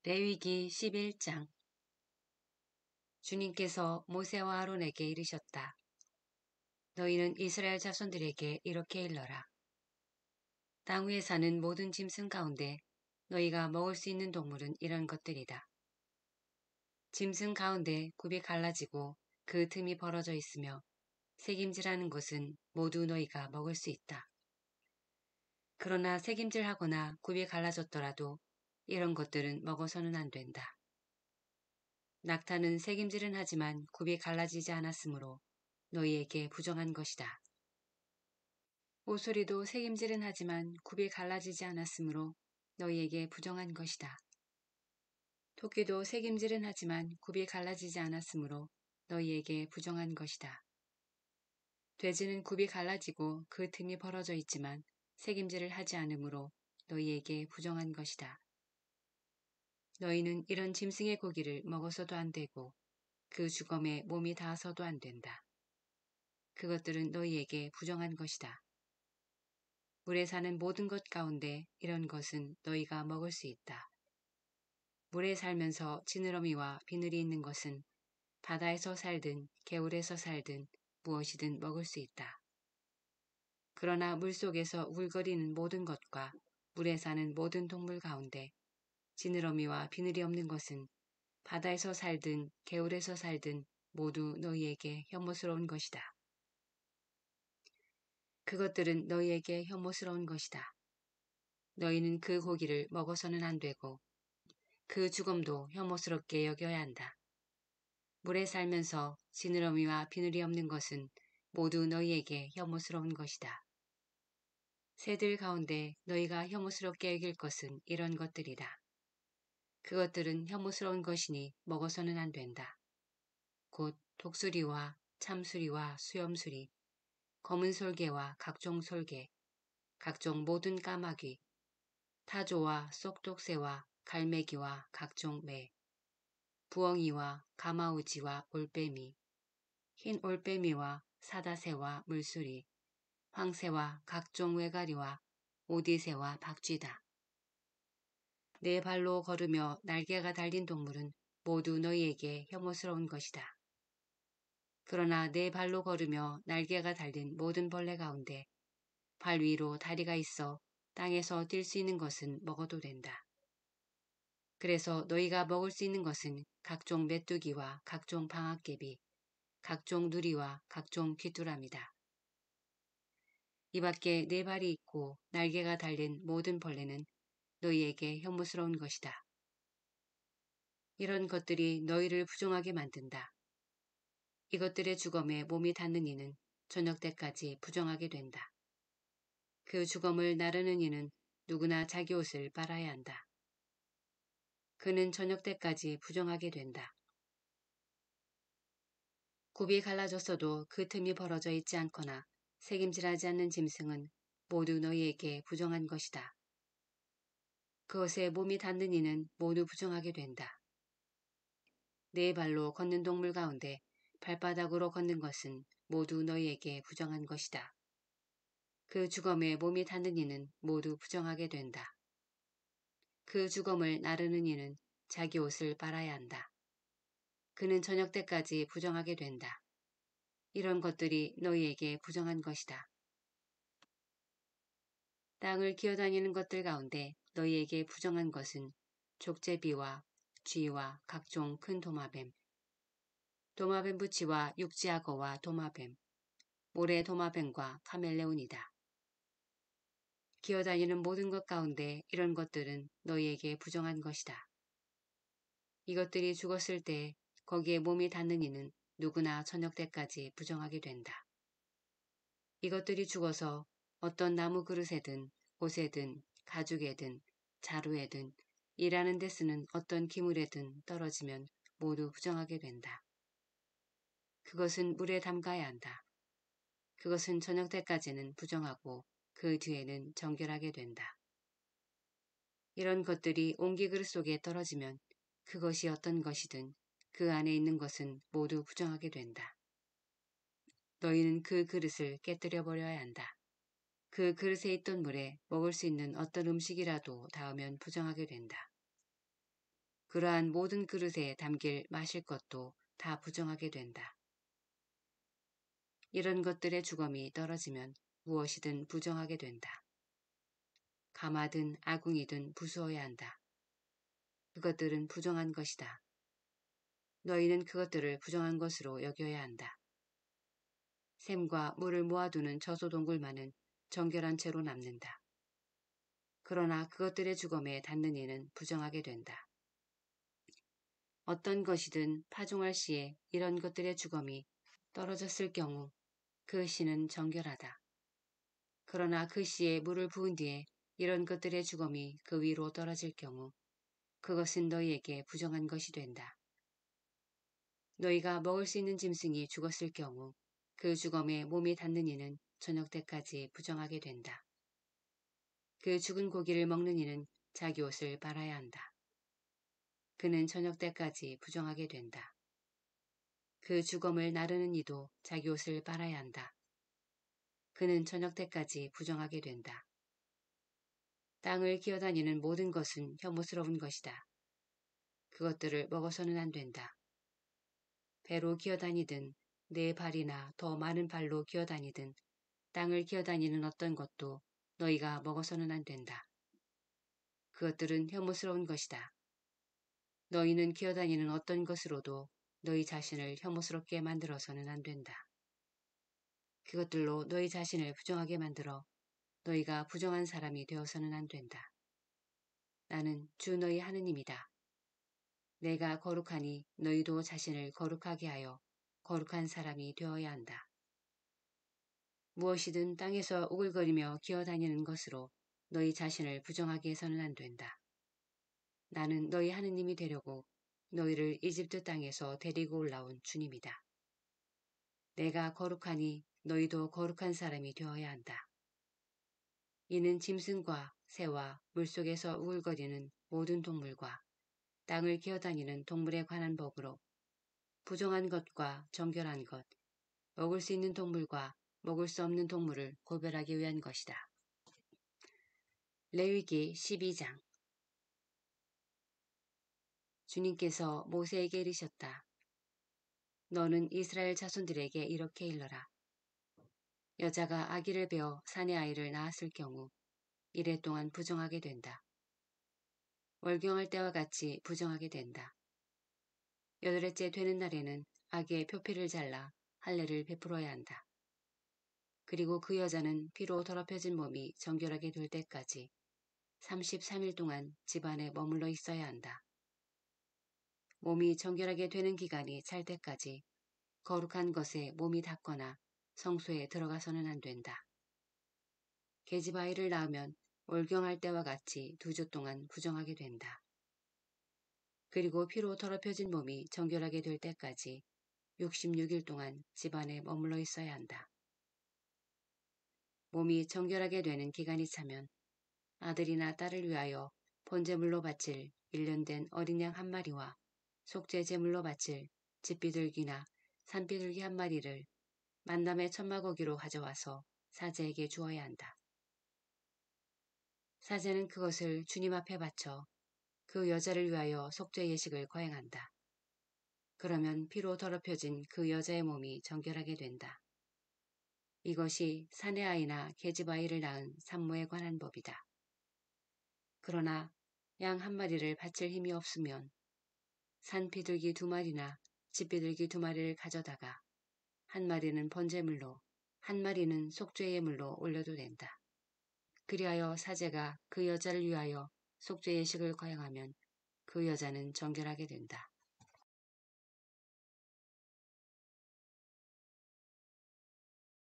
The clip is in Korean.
레위기 11장. 주님께서 모세와 아론에게 이르셨다. 너희는 이스라엘 자손들에게 이렇게 일러라. 땅 위에 사는 모든 짐승 가운데 너희가 먹을 수 있는 동물은 이런 것들이다. 짐승 가운데 굽이 갈라지고 그 틈이 벌어져 있으며 새김질하는 것은 모두 너희가 먹을 수 있다. 그러나 새김질하거나 굽이 갈라졌더라도 이런 것들은 먹어서는 안 된다. 낙타는 새김질은 하지만 굽이 갈라지지 않았으므로 너희에게 부정한 것이다. 오소리도 새김질은 하지만 굽이 갈라지지 않았으므로 너희에게 부정한 것이다. 토끼도 새김질은 하지만 굽이 갈라지지 않았으므로 너희에게 부정한 것이다. 돼지는 굽이 갈라지고 그 틈이 벌어져 있지만 새김질을 하지 않으므로 너희에게 부정한 것이다. 너희는 이런 짐승의 고기를 먹어서도 안 되고 그 주검에 몸이 닿아서도 안 된다. 그것들은 너희에게 부정한 것이다. 물에 사는 모든 것 가운데 이런 것은 너희가 먹을 수 있다. 물에 살면서 지느러미와 비늘이 있는 것은 바다에서 살든 개울에서 살든 무엇이든 먹을 수 있다. 그러나 물속에서 우글거리는 모든 것과 물에 사는 모든 동물 가운데 지느러미와 비늘이 없는 것은 바다에서 살든 개울에서 살든 모두 너희에게 혐오스러운 것이다. 그것들은 너희에게 혐오스러운 것이다. 너희는 그 고기를 먹어서는 안 되고 그 죽음도 혐오스럽게 여겨야 한다. 물에 살면서 지느러미와 비늘이 없는 것은 모두 너희에게 혐오스러운 것이다. 새들 가운데 너희가 혐오스럽게 여길 것은 이런 것들이다. 그것들은 혐오스러운 것이니 먹어서는 안 된다. 곧 독수리와 참수리와 수염수리, 검은 솔개와 각종 솔개, 각종 모든 까마귀, 타조와 쏙독새와 갈매기와 각종 매, 부엉이와 가마우지와 올빼미, 흰 올빼미와 사다새와 물수리, 황새와 각종 외가리와 오디새와 박쥐다. 네 발로 걸으며 날개가 달린 동물은 모두 너희에게 혐오스러운 것이다. 그러나 네 발로 걸으며 날개가 달린 모든 벌레 가운데 발 위로 다리가 있어 땅에서 뛸 수 있는 것은 먹어도 된다. 그래서 너희가 먹을 수 있는 것은 각종 메뚜기와 각종 방앗개비, 각종 누리와 각종 귀뚜라미다. 이 밖에 네 발이 있고 날개가 달린 모든 벌레는 너희에게 혐오스러운 것이다. 이런 것들이 너희를 부정하게 만든다. 이것들의 주검에 몸이 닿는 이는 저녁 때까지 부정하게 된다. 그 주검을 나르는 이는 누구나 자기 옷을 빨아야 한다. 그는 저녁 때까지 부정하게 된다. 굽이 갈라졌어도 그 틈이 벌어져 있지 않거나 새김질하지 않는 짐승은 모두 너희에게 부정한 것이다. 그것에 몸이 닿는 이는 모두 부정하게 된다. 네 발로 걷는 동물 가운데 발바닥으로 걷는 것은 모두 너희에게 부정한 것이다. 그 주검에 몸이 닿는 이는 모두 부정하게 된다. 그 주검을 나르는 이는 자기 옷을 빨아야 한다. 그는 저녁 때까지 부정하게 된다. 이런 것들이 너희에게 부정한 것이다. 땅을 기어다니는 것들 가운데 너희에게 부정한 것은 족제비와 쥐와 각종 큰 도마뱀, 도마뱀 부치와 육지악어와 도마뱀, 모래 도마뱀과 카멜레온이다. 기어다니는 모든 것 가운데 이런 것들은 너희에게 부정한 것이다. 이것들이 죽었을 때 거기에 몸이 닿는 이는 누구나 저녁 때까지 부정하게 된다. 이것들이 죽어서 어떤 나무 그릇에든 옷에든 가죽에든 자루에든 일하는 데 쓰는 어떤 기물에든 떨어지면 모두 부정하게 된다. 그것은 물에 담가야 한다. 그것은 저녁 때까지는 부정하고 그 뒤에는 정결하게 된다. 이런 것들이 옹기 그릇 속에 떨어지면 그것이 어떤 것이든 그 안에 있는 것은 모두 부정하게 된다. 너희는 그 그릇을 깨뜨려 버려야 한다. 그 그릇에 있던 물에 먹을 수 있는 어떤 음식이라도 닿으면 부정하게 된다. 그러한 모든 그릇에 담길 마실 것도 다 부정하게 된다. 이런 것들의 주검이 떨어지면 무엇이든 부정하게 된다. 가마든 아궁이든 부수어야 한다. 그것들은 부정한 것이다. 너희는 그것들을 부정한 것으로 여겨야 한다. 샘과 물을 모아두는 저소동굴만은 정결한 채로 남는다. 그러나 그것들의 주검에 닿는 이는 부정하게 된다. 어떤 것이든 파종할 시에 이런 것들의 주검이 떨어졌을 경우 그 씨는 정결하다. 그러나 그 씨에 물을 부은 뒤에 이런 것들의 주검이 그 위로 떨어질 경우 그것은 너희에게 부정한 것이 된다. 너희가 먹을 수 있는 짐승이 죽었을 경우 그 주검에 몸이 닿는 이는 저녁 때까지 부정하게 된다. 그 죽은 고기를 먹는 이는 자기 옷을 빨아야 한다. 그는 저녁 때까지 부정하게 된다. 그 주검을 나르는 이도 자기 옷을 빨아야 한다. 그는 저녁 때까지 부정하게 된다. 땅을 기어다니는 모든 것은 혐오스러운 것이다. 그것들을 먹어서는 안 된다. 배로 기어다니든 네 발이나 더 많은 발로 기어다니든 땅을 기어다니는 어떤 것도 너희가 먹어서는 안 된다. 그것들은 혐오스러운 것이다. 너희는 기어다니는 어떤 것으로도 너희 자신을 혐오스럽게 만들어서는 안 된다. 그것들로 너희 자신을 부정하게 만들어 너희가 부정한 사람이 되어서는 안 된다. 나는 주 너희 하느님이다. 내가 거룩하니 너희도 자신을 거룩하게 하여 거룩한 사람이 되어야 한다. 무엇이든 땅에서 우글거리며 기어다니는 것으로 너희 자신을 부정하게 해서는 안 된다. 나는 너희 하느님이 되려고 너희를 이집트 땅에서 데리고 올라온 주님이다. 내가 거룩하니 너희도 거룩한 사람이 되어야 한다. 이는 짐승과 새와 물속에서 우글거리는 모든 동물과 땅을 기어다니는 동물에 관한 법으로 부정한 것과 정결한 것, 먹을 수 있는 동물과 먹을 수 없는 동물을 고별하기 위한 것이다. 레위기 12장. 주님께서 모세에게 이르셨다. 너는 이스라엘 자손들에게 이렇게 일러라. 여자가 아기를 베어 사내 아이를 낳았을 경우 이래 동안 부정하게 된다. 월경할 때와 같이 부정하게 된다. 여덟째 되는 날에는 아기의 표피를 잘라 할례를 베풀어야 한다. 그리고 그 여자는 피로 더럽혀진 몸이 정결하게 될 때까지 33일 동안 집안에 머물러 있어야 한다. 몸이 정결하게 되는 기간이 찰 때까지 거룩한 것에 몸이 닿거나 성소에 들어가서는 안 된다. 계집아이를 낳으면 월경할 때와 같이 2주 동안 부정하게 된다. 그리고 피로 더럽혀진 몸이 정결하게 될 때까지 66일 동안 집안에 머물러 있어야 한다. 몸이 정결하게 되는 기간이 차면 아들이나 딸을 위하여 번제물로 바칠 1년 된 어린 양 한 마리와 속죄 제물로 바칠 집비둘기나 산비둘기 한 마리를 만남의 천마고기로 가져와서 사제에게 주어야 한다. 사제는 그것을 주님 앞에 바쳐 그 여자를 위하여 속죄 예식을 거행한다. 그러면 피로 더럽혀진 그 여자의 몸이 정결하게 된다. 이것이 사내 아이나 계집 아이를 낳은 산모에 관한 법이다. 그러나 양 한 마리를 바칠 힘이 없으면 산 비둘기 2마리나 집 비둘기 2마리를 가져다가 한 마리는 번제물로 한 마리는 속죄 예물로 올려도 된다. 그리하여 사제가 그 여자를 위하여 속죄 예식을 거행하면 그 여자는 정결하게 된다.